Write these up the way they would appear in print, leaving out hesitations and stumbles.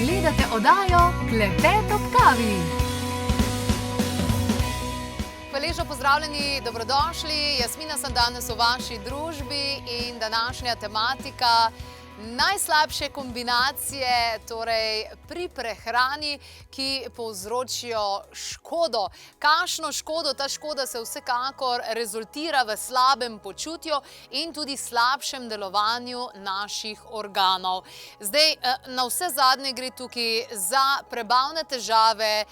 Gledate oddajo Klepet ob kavi. Hvaležno pozdravljeni, dobrodošli. Jasmina sem danes v vaši družbi in današnja tematika najslabše kombinacije, torej pri prehrani, ki povzročijo škodo. Kakšno škodo? Ta škoda se vsekakor rezultira v slabem počutju in tudi slabšem delovanju naših organov. Zdaj, na vse zadnje gre tukaj za prebavne težave,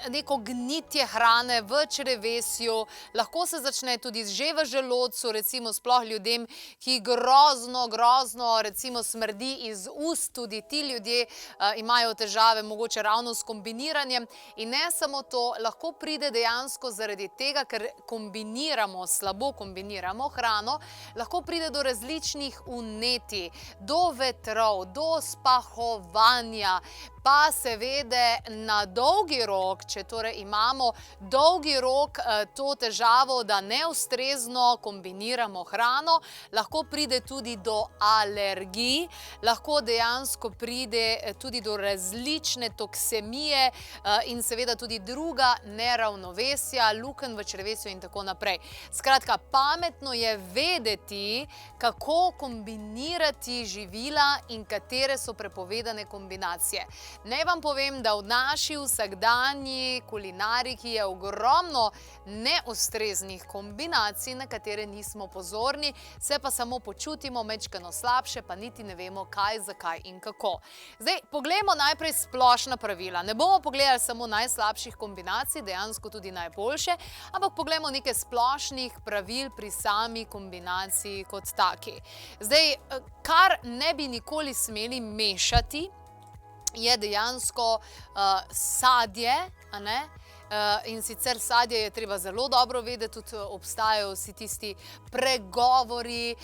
neko gnitje hrane v črevesju, lahko se začne tudi že v želodcu, recimo sploh ljudem, ki grozno, recimo smrdi iz ust, tudi ti ljudje imajo težave mogoče ravno s kombiniranjem in ne samo to, lahko pride dejansko zaradi tega, ker slabo kombiniramo hrano, lahko pride do različnih vnetij, do vetrov, do spahovanja, pa seveda na dolgi rok, če torej imamo dolgi rok to težavo, da neustrezno kombiniramo hrano, lahko pride tudi do alergij, lahko dejansko pride tudi do različne toksemije in seveda tudi druga neravnovesja, lukenj v črevesju in tako naprej. Skratka, pametno je vedeti, kako kombinirati živila in katere so prepovedane kombinacije. Naj vam povem, da v naši vsakdanji kulinariki je ogromno neustreznih kombinacij, na katere nismo pozorni, se pa samo počutimo majčkeno slabše, pa niti ne vemo kaj, zakaj in kako. Zdaj, poglejmo najprej splošna pravila. Ne bomo pogledali samo najslabših kombinacij, dejansko tudi najboljše, ampak poglejmo nekaj splošnih pravil pri sami kombinaciji kot taki. Zdaj, kar ne bi nikoli smeli mešati, je dejansko sadje, in sicer sadje je treba zelo dobro vedeti, tudi obstajajo vsi tisti pregovori,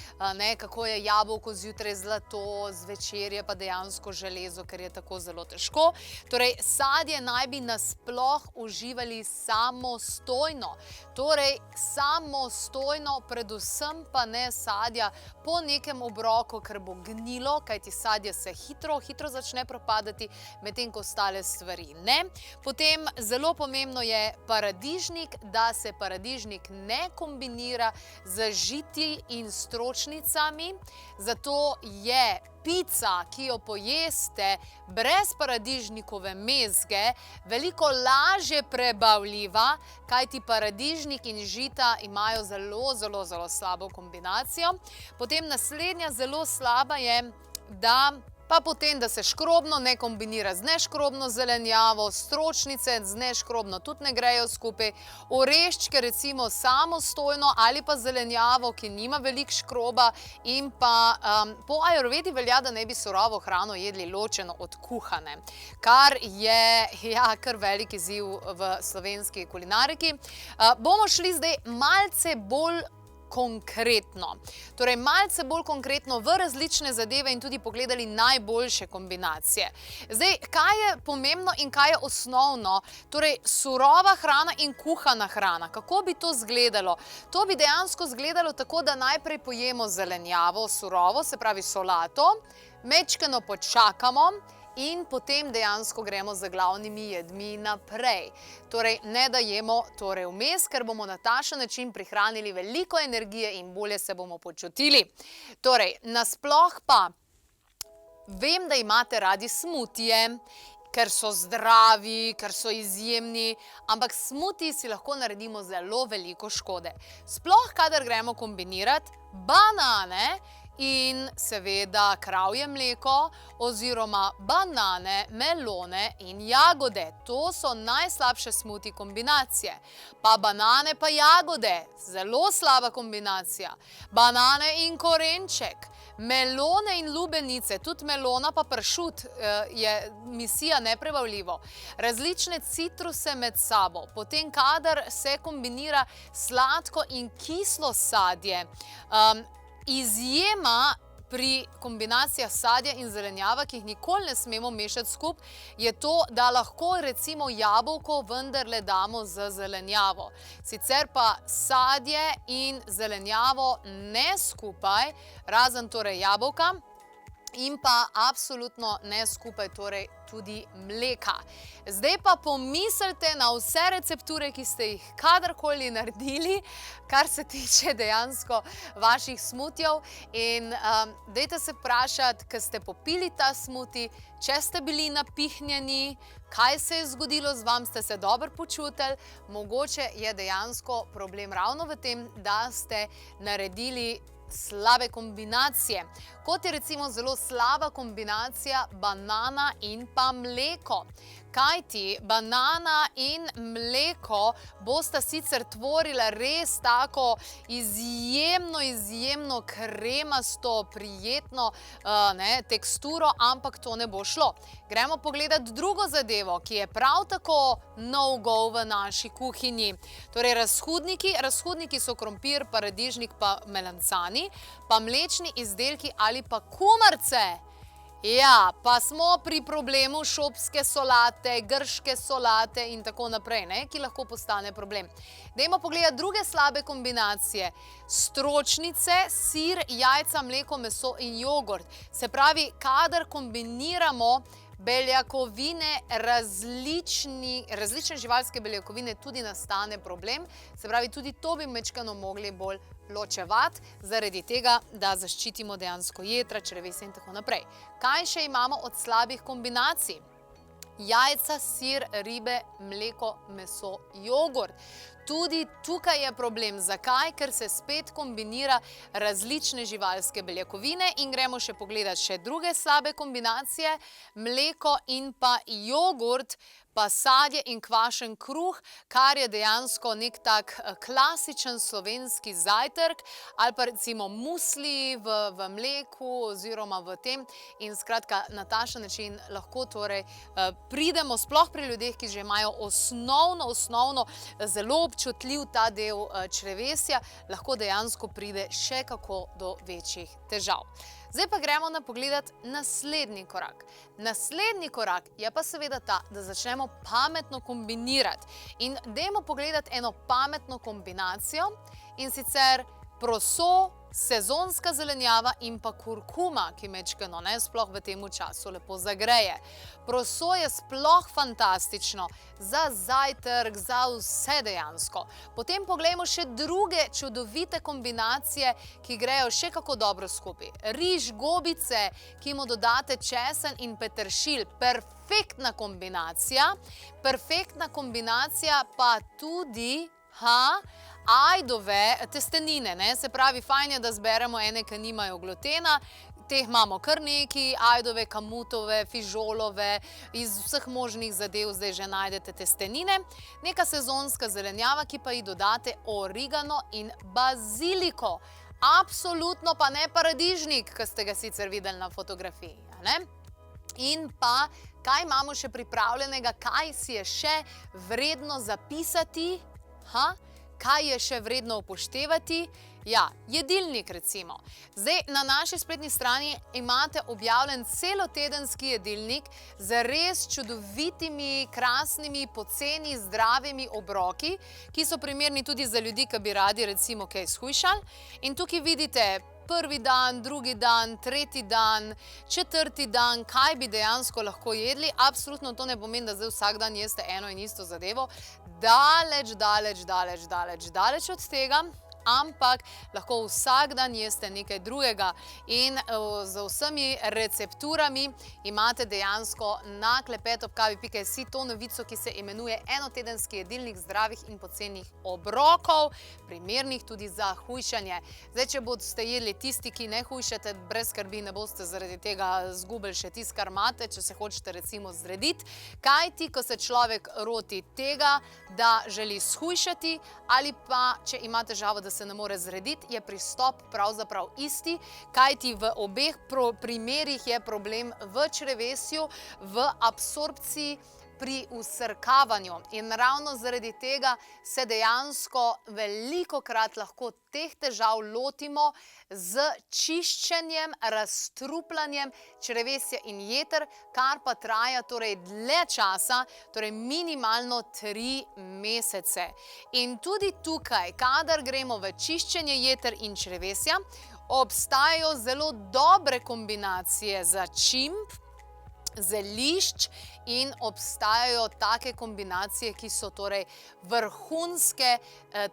kako je jabolko zjutraj zlato, zvečer je pa dejansko železo, ker je tako zelo težko. Torej, sadje naj bi nasploh uživali samostojno. Torej, samostojno, predvsem pa ne sadja po nekem obroku, ker bo gnilo, kajti sadje se hitro začne propadati, medtem ko ostale stvari ne. Potem zelo pomembno je paradižnik, da se paradižnik ne kombinira z žiti in stročnicami, zato je pica, ki jo pojeste brez paradižnikove mezge, veliko lažje prebavljiva, kajti paradižnik in žita imajo zelo slabo kombinacijo. Potem naslednja zelo slaba je, da se škrobno ne kombinira z neškrobno zelenjavo, stročnice z neškrobno tudi ne grejo skupaj, oreščke recimo samostojno ali pa zelenjavo, ki nima veliko škroba, in pa po ajurvedi velja, da ne bi surovo hrano jedli ločeno od kuhane, kar je kar velik izziv v slovenski kulinariki. Bomo šli zdaj malce bolj konkretno. Torej, malce bolj konkretno v različne zadeve in tudi pogledali najboljše kombinacije. Zdaj, kaj je pomembno in kaj je osnovno? Torej, surova hrana in kuhana hrana. Kako bi to izgledalo? To bi dejansko izgledalo tako, da najprej pojemo zelenjavo surovo, se pravi solato, majčkeno počakamo in potem dejansko gremo z glavnimi jedmi naprej. Torej, ne da jemo vmes, ker bomo na takšen način prihranili veliko energije in bolje se bomo počutili. Torej, nasploh pa vem, da imate radi smutije, ker so zdravi, ker so izjemni, ampak smutiji si lahko naredimo zelo veliko škode. Sploh, kadar gremo kombinirati banane in seveda kravje mleko oziroma banane, melone in jagode. To so najslabše smuti kombinacije. Pa banane pa jagode, zelo slaba kombinacija. Banane in korenček, melone in lubenice, tudi melona pa pršut je misija neprebavljivo. Različne citruse med sabo, potem kadar se kombinira sladko in kislo sadje. Izjema pri kombinacijah sadja in zelenjava, ki jih nikoli ne smemo mešati skupaj, je to, da lahko recimo jabolko vendarle damo z zelenjavo. Sicer pa sadje in zelenjavo ne skupaj, razen torej jabolka. in pa absolutno ne skupaj torej tudi mleka. Zdaj pa pomislite na vse recepture, ki ste jih kadarkoli naredili, kar se tiče dejansko vaših smutijev, in dajte se vprašati, ko ste popili ta smuti, če ste bili napihnjeni, kaj se je zgodilo z vami, ste se dobro počutili, mogoče je dejansko problem ravno v tem, da ste naredili slabe kombinacije, kot je recimo zelo slaba kombinacija banana in pa mleko. Kajti banana in mleko bosta sicer tvorila res tako izjemno kremasto, prijetno teksturo, ampak to ne bo šlo. Gremo pogledati drugo zadevo, ki je prav tako no-go v naši kuhinji. Torej razhudniki so krompir, paradižnik pa melancani, pa mlečni izdelki ali pa kumarice. Ja, pa smo pri problemu šopske solate, grške solate in tako naprej, ki lahko postane problem. Dajmo pogledati druge slabe kombinacije. Stročnice, sir, jajca, mleko, meso in jogurt. Se pravi, kadar kombiniramo beljakovine, različne živalske beljakovine, tudi nastane problem. Se pravi, tudi to bi majčkeno mogli bolj ločevati, zaradi tega, da zaščitimo dejansko jetra, črevesje in tako naprej. Kaj še imamo od slabih kombinacij? Jajca, sir, ribe, mleko, meso, jogurt. Tudi tukaj je problem. Zakaj? Ker se spet kombinira različne živalske beljakovine in gremo še pogledati še druge slabe kombinacije. Mleko in pa jogurt, pa sadje in kvašen kruh, kar je dejansko nek tak klasičen slovenski zajtrk, ali pa recimo musli v mleku oziroma v tem. In skratka, na takšen način lahko torej pridemo, sploh pri ljudeh, ki že imajo osnovno zelo občutljiv ta del črevesja, lahko dejansko pride še kako do večjih težav. Zdaj pa gremo na pogledati naslednji korak. Naslednji korak je pa seveda ta, da začnemo pametno kombinirati. In dajmo pogledati eno pametno kombinacijo, in sicer proso, sezonska zelenjava in pa kurkuma, ki majčkeno, sploh v tem času lepo zagreje. Proso je sploh fantastično za zajtrk, za vse dejansko. Potem poglejmo še druge čudovite kombinacije, ki grejo še kako dobro skupaj. Riž, gobice, ki mu dodate česen in peteršilj. Perfektna kombinacija pa tudi ajdove testenine, se pravi, fajn je, da zberemo ene, ki nimajo glutena, teh imamo kar nekaj, ajdove, kamutove, fižolove, iz vseh možnih zadev zdaj že najdete testenine, neka sezonska zelenjava, ki pa ji dodate origano in baziliko. Absolutno pa ne paradižnik, ki ste ga sicer videli na fotografiji, In pa, kaj imamo še pripravljenega, kaj si je še vredno zapisati, kaj je še vredno upoštevati? Ja, jedilnik recimo. Zdaj, na naši spletni strani imate objavljen celotedenski jedilnik z res čudovitimi, krasnimi, poceni, zdravimi obroki, ki so primerni tudi za ljudi, ki bi radi recimo kaj shujšali. In tukaj vidite prvi dan, drugi dan, tretji dan, četrti dan, kaj bi dejansko lahko jedli. Absolutno to ne pomeni, da zdaj vsak dan jeste eno in isto zadevo. Daleč od tega, ampak lahko vsak dan jeste nekaj drugega. In z vsemi recepturami imate dejansko na klepetobkavi.si to novico, ki se imenuje enotedenski jedilnik zdravih in pocenih obrokov, primernih tudi za hujšanje. Zdaj, če boste jedli tisti, ki ne hujšate, brez skrbi, ne boste zaradi tega zgubili še tisto, kar imate, če se hočete recimo zrediti. Kajti, ko se človek roti tega, da želi shujšati, ali pa, če ima težavo, da se ne more zrediti, je pristop pravzaprav isti, kajti v obeh primerih je problem v črevesju, v absorpciji, pri vsrkavanju. In ravno zaradi tega se dejansko velikokrat lahko teh težav lotimo z čiščenjem, razstrupljanjem črevesja in jeter, kar pa traja torej dlje časa, torej minimalno 3 mesece. In tudi tukaj, kadar gremo v čiščenje jeter in črevesja, Obstajajo zelo dobre kombinacije začimb, zelišč in obstajajo take kombinacije, ki so torej vrhunske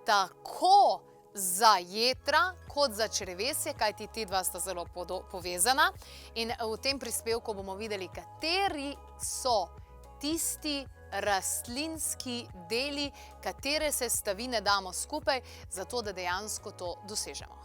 tako za jetra kot za črevesje, kajti ti dva sta zelo povezana. In v tem prispevku bomo videli, kateri so tisti rastlinski deli, katere sestavine damo skupaj, zato da dejansko to dosežemo.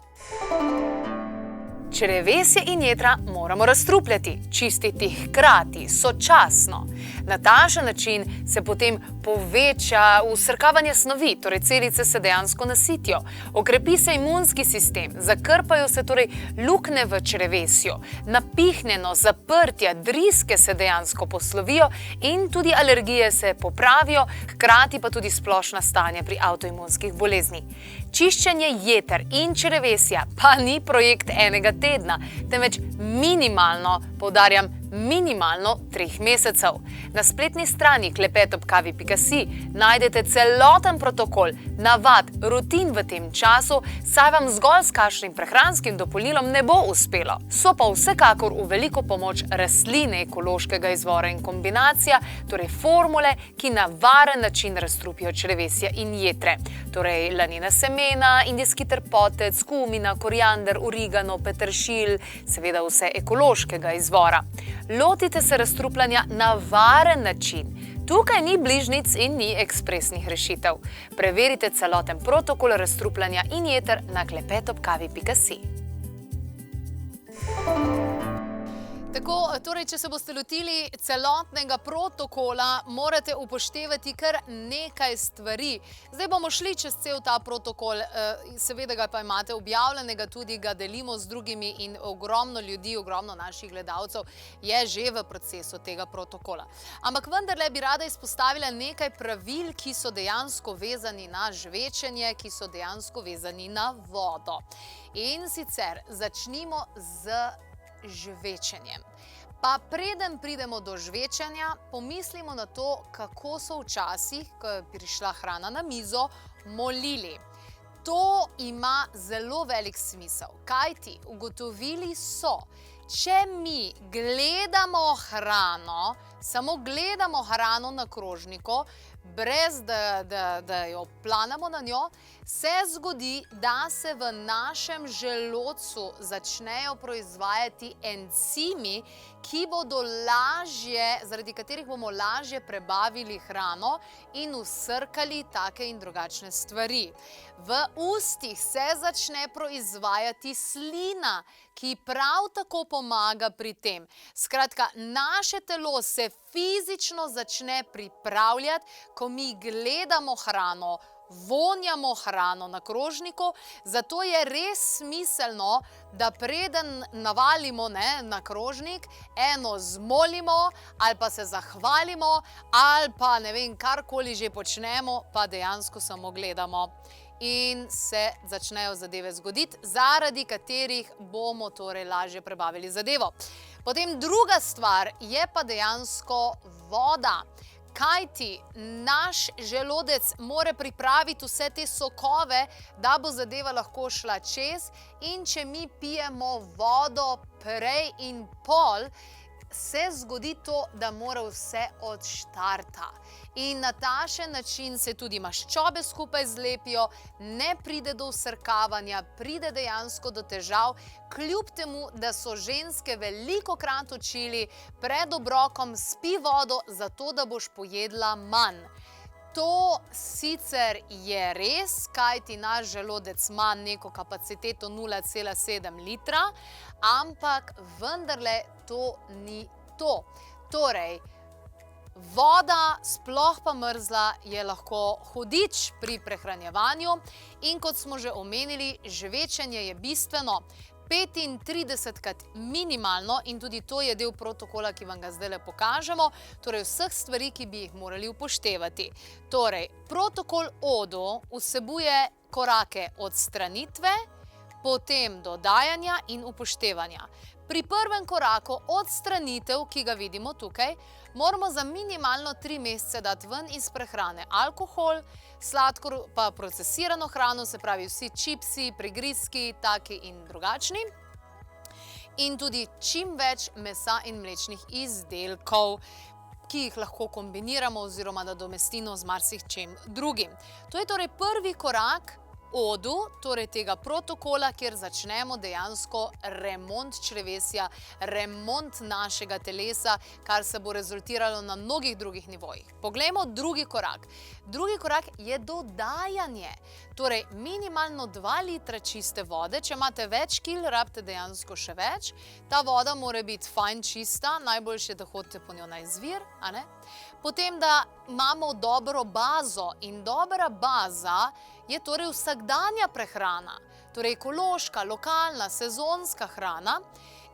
Črevesje in jetra moramo razstrupljati, čistiti hkrati, sočasno. Na takšen način se potem poveča vsrkavanje snovi, torej celice se dejansko nasitijo. Okrepi se imunski sistem, zakrpajo se torej luknje v črevesju, napihnjenost, zaprtja, driske se dejansko poslovijo in tudi alergije se popravijo, hkrati pa tudi splošna stanja pri avtoimunskih boleznih. Čiščenje jeter in črevesja pa ni projekt enega tedna, temveč minimalno, poudarjam, minimalno 3 mesecev. Na spletni strani klepetobkavi.si najdete celoten protokol, navad, rutin v tem času, saj vam zgolj s kakšnim prehranskim dopolnilom ne bo uspelo. So pa vsekakor v veliko pomoč rastline ekološkega izvora in kombinacija, torej formule, ki na varen način razstrupijo črevesja in jetre. Torej lanena semena, indijski trpotec, kumina, koriander, origano, peteršilj, seveda vse ekološkega izvora. Lotite se razstrupljanja na varen način. Tukaj ni bližnjic in ni ekspresnih rešitev. Preverite celoten protokol razstrupljanja in jeter na klepetobkavi.si. Torej, če se boste lotili celotnega protokola, morate upoštevati kar nekaj stvari. Zdaj bomo šli čez cel ta protokol, seveda ga pa imate objavljenega, tudi ga delimo z drugimi in ogromno ljudi, ogromno naših gledalcev je že v procesu tega protokola. Ampak vendarle bi rada izpostavila nekaj pravil, ki so dejansko vezani na žvečenje, ki so dejansko vezani na vodo. In sicer začnimo z žvečenjem. Pa preden pridemo do žvečenja, pomislimo na to, kako so včasih, ko je prišla hrana na mizo, molili. To ima zelo velik smisel, kajti ugotovili so, če mi gledamo hrano, samo gledamo hrano na krožniku, brez da jo planamo na njo, se zgodi, da se v našem želodcu začnejo proizvajati encimi, zaradi katerih bomo lažje prebavili hrano in vsrkali take in drugačne stvari. V ustih se začne proizvajati slina, ki prav tako pomaga pri tem. Skratka, naše telo se fizično začne pripravljati, ko mi gledamo hrano, vonjamo hrano na krožniku, zato je res smiselno, da preden navalimo na krožnik, eno zmolimo ali pa se zahvalimo ali pa ne vem, karkoli že počnemo, pa dejansko samo gledamo. In se začnejo zadeve zgoditi, zaradi katerih bomo torej lažje prebavili zadevo. Potem druga stvar je pa dejansko voda. Kajti naš želodec mora pripraviti vse te sokove, da bo zadeva lahko šla čez, in če mi pijemo vodo prej in pol, se zgodi to, da mora vse od štarta. In na takšen način se tudi maščobe skupaj zlepijo, ne pride do vsrkavanja, pride dejansko do težav, kljub temu, da so ženske velikokrat učili pred obrokom: spij vodo, zato da boš pojedla manj. To sicer je res, kajti naš želodec ima neko kapaciteto 0,7 litra, ampak vendarle to ni to. Torej, voda, sploh pa mrzla, je lahko hudič pri prehranjevanju in kot smo že omenili, žvečenje je bistveno. 35krat minimalno, in tudi to je del protokola, ki vam ga zdaj pokažemo, torej vseh stvari, ki bi jih morali upoštevati. Torej, protokol ODO vsebuje korake odstranitve, potem dodajanja in upoštevanja. Pri prvem koraku odstranitev, ki ga vidimo tukaj, moramo za minimalno 3 mesece dati ven iz prehrane alkohol, sladkor pa procesirano hrano, se pravi vsi čipsi, prigrizki, taki in drugačni. In tudi čim več mesa in mlečnih izdelkov, ki jih lahko kombiniramo oziroma nadomestimo z marsičem drugim. To je torej prvi korak ODU, torej tega protokola, kjer začnemo dejansko remont črevesja, remont našega telesa, kar se bo rezultiralo na mnogih drugih nivojih. Poglejmo drugi korak. Drugi korak je dodajanje. Torej, minimalno 2 litra čiste vode, če imate več kil, rabite dejansko še več. Ta voda mora biti fajn čista, najboljše, da hodite po njo na izvir, a ne? Potem, da imamo dobro bazo in dobra baza je torej vsakdanja prehrana, torej ekološka, lokalna, sezonska hrana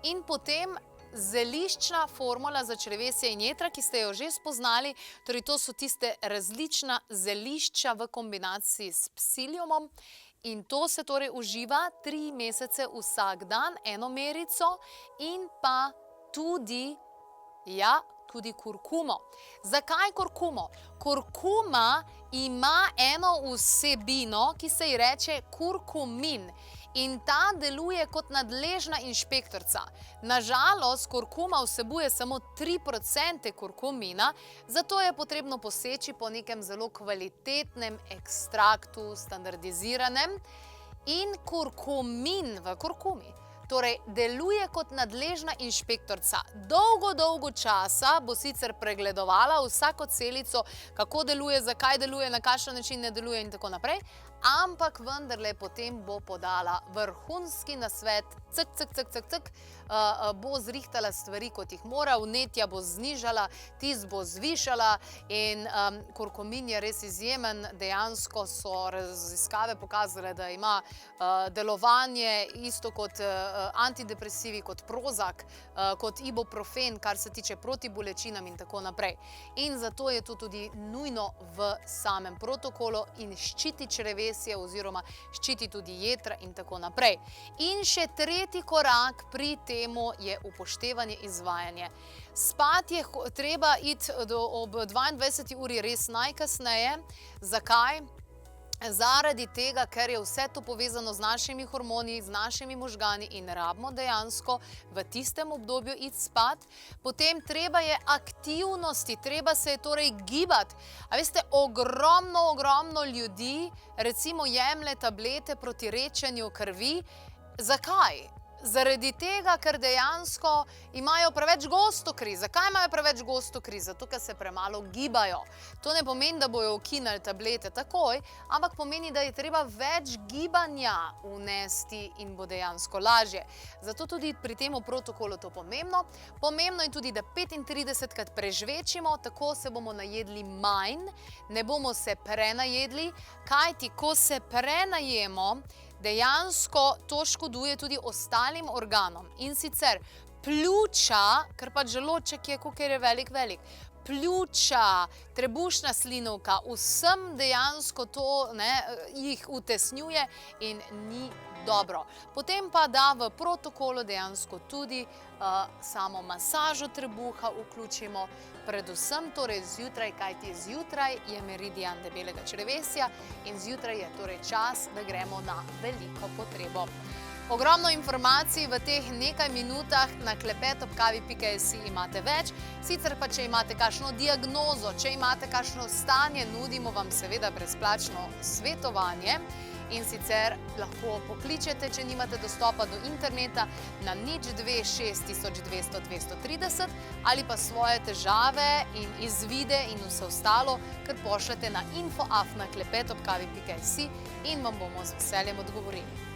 in potem zeliščna formula za črevesje in jetra, ki ste jo že spoznali, torej to so tiste različna zelišča v kombinaciji s psiliumom in to se torej uživa 3 mesece vsak dan, eno merico in pa tudi, tudi kurkumo. Zakaj kurkumo? Kurkuma ima eno vsebino, ki se ji reče kurkumin in ta deluje kot nadležna inšpektorica. Nažalost, kurkuma vsebuje samo 3% kurkumina, zato je potrebno poseči po nekem zelo kvalitetnem ekstraktu, standardiziranem in kurkumin v kurkumi. Torej, deluje kot nadležna inšpektorica. Dolgo časa bo sicer pregledovala vsako celico, kako deluje, zakaj deluje, na kakšen način ne deluje in tako naprej, ampak vendarle potem bo podala vrhunski nasvet, bo zrihtala stvari, kot jih mora, vnetja bo znižala, tisk bo zvišala in kurkumin je res izjemen. Dejansko so raziskave pokazale, da ima delovanje isto kot antidepresivi, kot Prozac, kot Ibuprofen, kar se tiče proti bolečinam in tako naprej. In zato je to tudi nujno v samem protokolu in ščiti črevesje oziroma ščiti tudi jetra in tako naprej. In še tretji korak pri temu je upoštevanje izvajanja. Spat je treba iti ob 22. uri res najkasneje. Zakaj? Zaradi tega, ker je vse to povezano z našimi hormoni, z našimi možgani in rabimo dejansko v tistem obdobju iti spat. Potem treba je aktivnosti, treba se je torej gibati. A veste, ogromno ljudi recimo jemlje tablete proti rečenju krvi. Zakaj? Zaradi tega, ker dejansko imajo preveč gosto kri. Zakaj imajo preveč gosto kri? Zato, ker se premalo gibajo. To ne pomeni, da bojo ukinili tablete takoj, ampak pomeni, da je treba več gibanja vnesti in bo dejansko lažje. Zato tudi pri tem protokolu to pomembno. Pomembno je tudi, da 35krat prežvečimo, tako se bomo najedli manj, ne bomo se prenajedli, kajti ko se prenajemo, dejansko to škoduje tudi ostalim organom. In sicer pljuča, ker pač želodček je, kolikor je velik, pljuča, trebušna slinavka, vsem dejansko to jih utesnjuje in ni dobro. Potem pa da v protokolu dejansko tudi samo masažo trebuha vključimo, predvsem torej zjutraj, kajti zjutraj je meridian debelega črevesja in zjutraj je torej čas, da gremo na veliko potrebo. Ogromno informacij v teh nekaj minutah na klepet@kavi.si imate več. Sicer pa, če imate kakšno diagnozo, če imate kakšno stanje, nudimo vam seveda brezplačno svetovanje. In sicer lahko pokličete, če nimate dostopa do interneta, na 026 200 230 ali pa svoje težave in izvide in vse ostalo, kar pošljete na info@klepet@kavi.si in vam bomo z veseljem odgovorili.